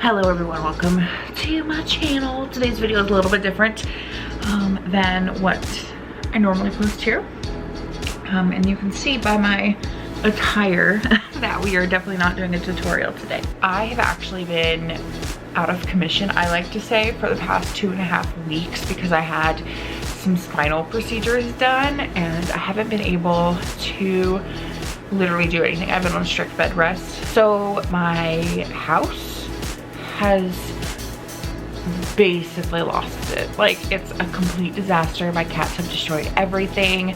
Hello everyone, welcome to my channel. Today's video is a little bit different than what I normally post here. And you can see by my attire that we are definitely not doing a tutorial today. I have actually been out of commission, I like to say, for the past 2.5 weeks because I had some spinal procedures done and I haven't been able to literally do anything. I've been on strict bed rest. So my house has basically lost it. Like, it's a complete disaster. My cats have destroyed everything.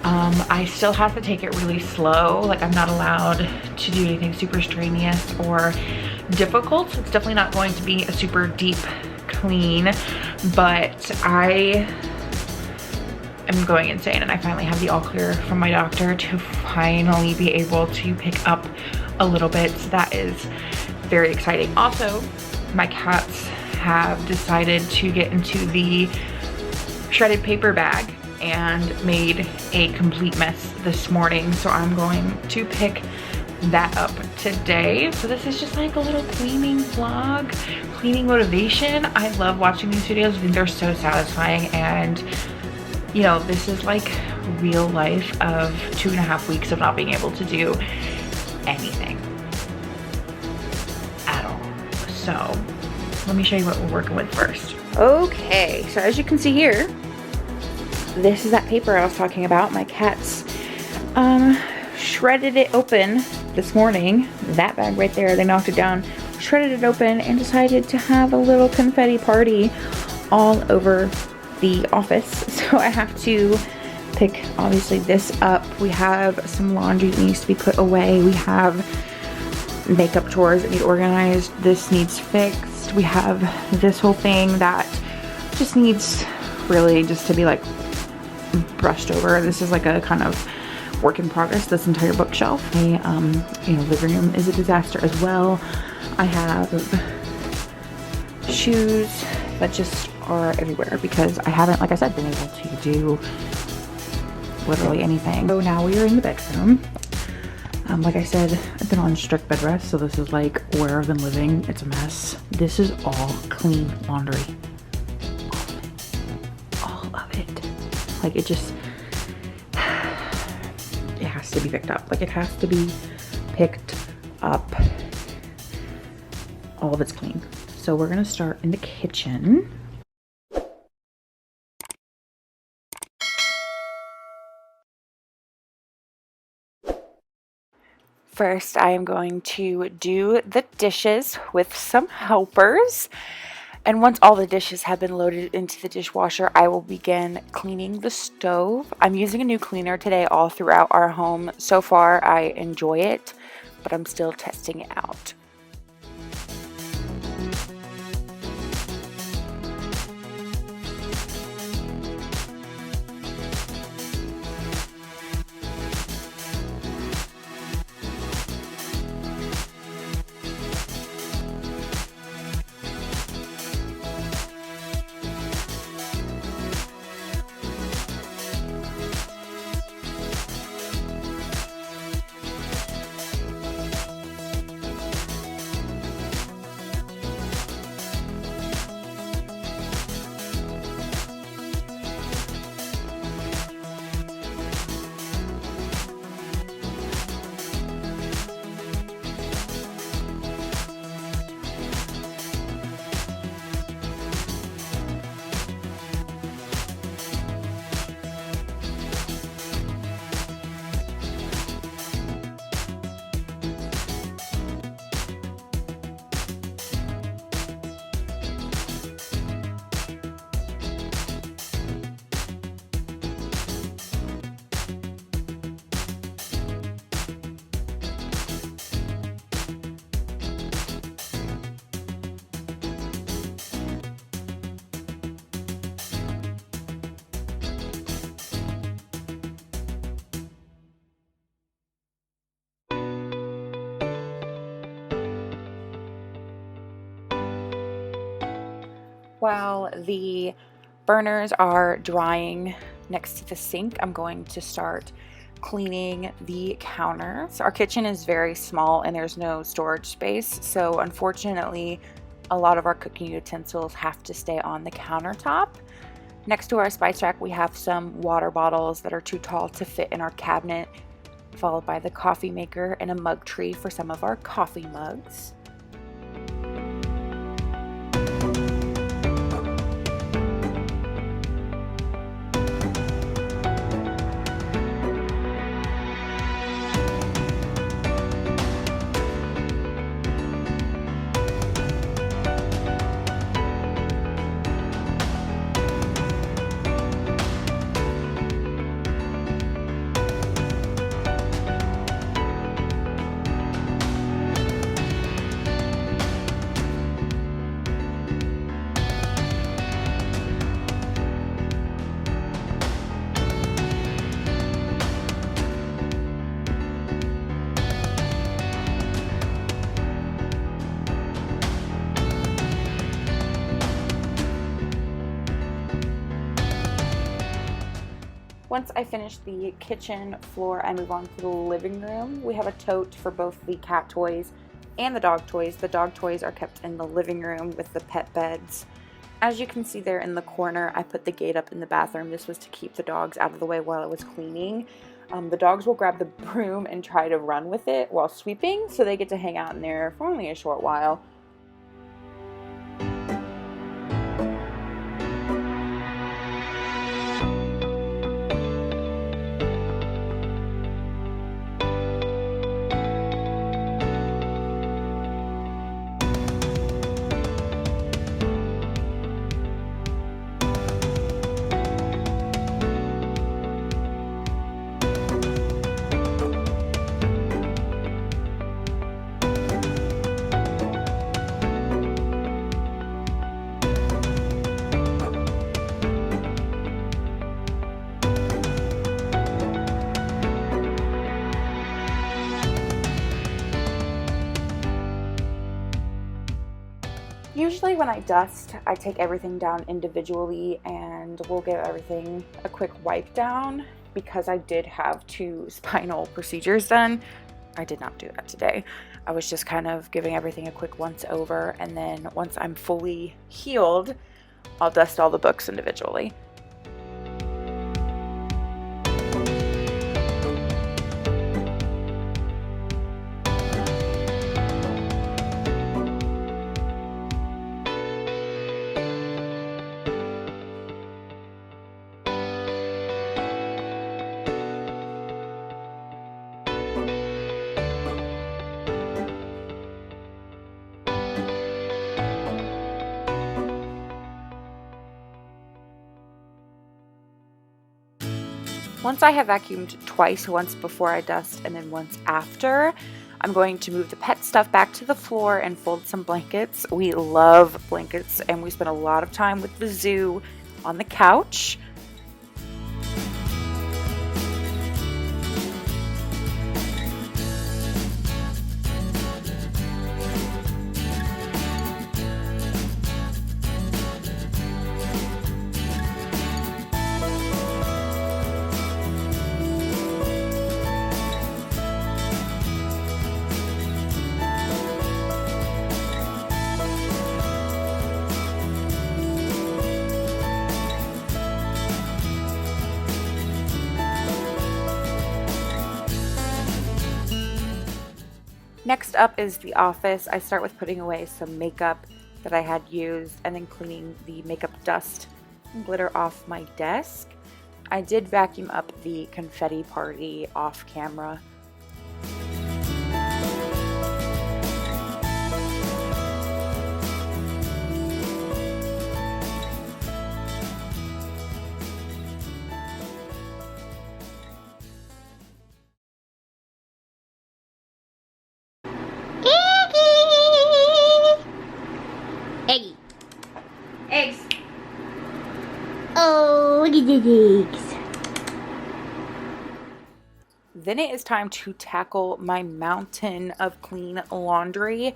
I still have to take it really slow. Like, I'm not allowed to do anything super strenuous or difficult. It's definitely not going to be a super deep clean, but I am going insane, and I finally have the all clear from my doctor to finally be able to pick up a little bit. So that is very exciting. Also, my cats have decided to get into the shredded paper bag and made a complete mess this morning. So I'm going to pick that up today. So this is just like a little cleaning vlog, cleaning motivation. I love watching these videos. I think they're so satisfying, and you know, this is like real life of 2.5 weeks of not being able to do anything at all. So let me show you what we're working with first. Okay, so as you can see here, this is that paper I was talking about. My cats shredded it open this morning. That bag right there, they knocked it down, shredded it open, and decided to have a little confetti party all over the office. So I have to pick, obviously, this up. We have some laundry that needs to be put away. We have makeup drawers that need organized. This needs fixed. We have this whole thing that just needs really just to be like brushed over. This is like a kind of work in progress, this entire bookshelf. The living room is a disaster as well. I have shoes that just are everywhere because I haven't, like I said, been able to do literally anything. So now we are in the bedroom. Like I said, I've been on strict bed rest, so this is like where I've been living. It's a mess. This is all clean laundry. All of it. Like, it just, it has to be picked up. Like, it has to be picked up. All of it's clean. So we're gonna start in the kitchen. First, I am going to do the dishes with some helpers. And once all the dishes have been loaded into the dishwasher, I will begin cleaning the stove. I'm using a new cleaner today all throughout our home. So far, I enjoy it, but I'm still testing it out. While the burners are drying next to the sink, I'm going to start cleaning the counters. Our kitchen is very small and there's no storage space, so unfortunately a lot of our cooking utensils have to stay on the countertop. Next to our spice rack, we have some water bottles that are too tall to fit in our cabinet, followed by the coffee maker and a mug tree for some of our coffee mugs. Once I finish the kitchen floor, I move on to the living room. We have a tote for both the cat toys and the dog toys. The dog toys are kept in the living room with the pet beds. As you can see there in the corner, I put the gate up in the bathroom. This was to keep the dogs out of the way while I was cleaning. The dogs will grab the broom and try to run with it while sweeping, so they get to hang out in there for only a short while. Usually when I dust, I take everything down individually and we'll give everything a quick wipe down. Because I did have 2 spinal procedures done, I did not do that today. I was just kind of giving everything a quick once over, and then once I'm fully healed, I'll dust all the books individually. Once I have vacuumed twice, once before I dust and then once after, I'm going to move the pet stuff back to the floor and fold some blankets. We love blankets and we spend a lot of time with the zoo on the couch. Next up is the office. I start with putting away some makeup that I had used and then cleaning the makeup dust and glitter off my desk. I did vacuum up the confetti party off camera. Eggy. Eggs. Oh, look at the eggs. Then it is time to tackle my mountain of clean laundry.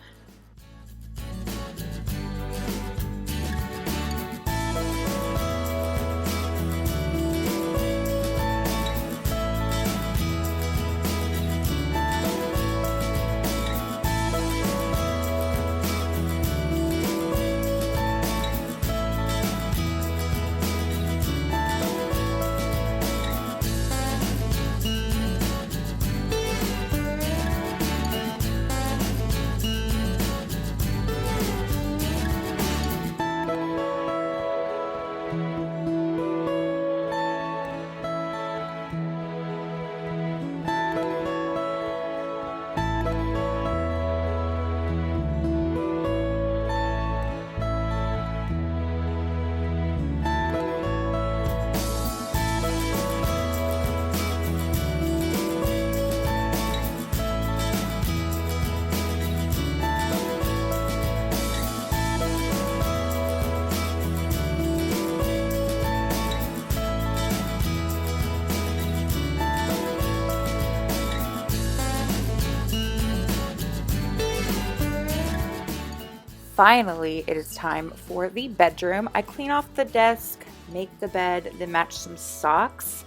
finally, it is time for the bedroom. I clean off the desk, make the bed, then match some socks.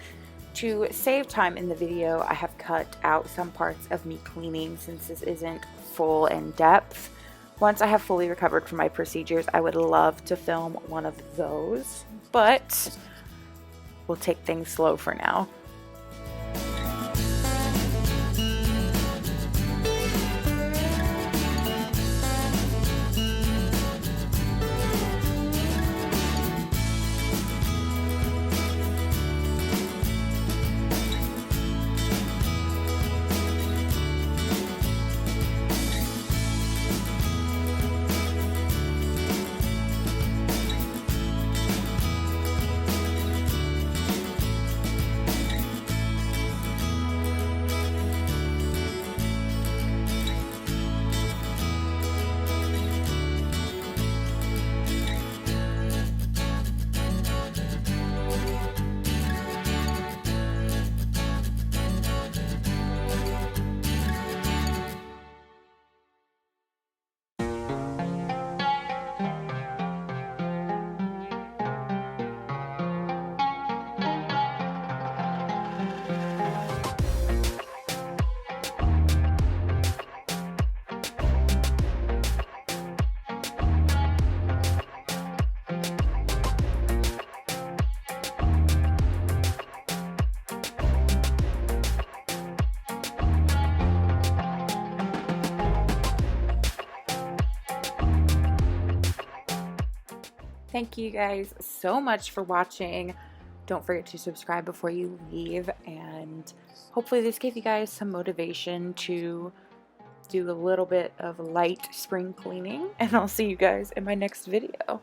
To save time in the video, I have cut out some parts of me cleaning since this isn't full in depth. Once I have fully recovered from my procedures, I would love to film one of those, but we'll take things slow for now. Thank you guys so much for watching. Don't forget to subscribe before you leave, and hopefully this gave you guys some motivation to do a little bit of light spring cleaning, and I'll see you guys in my next video.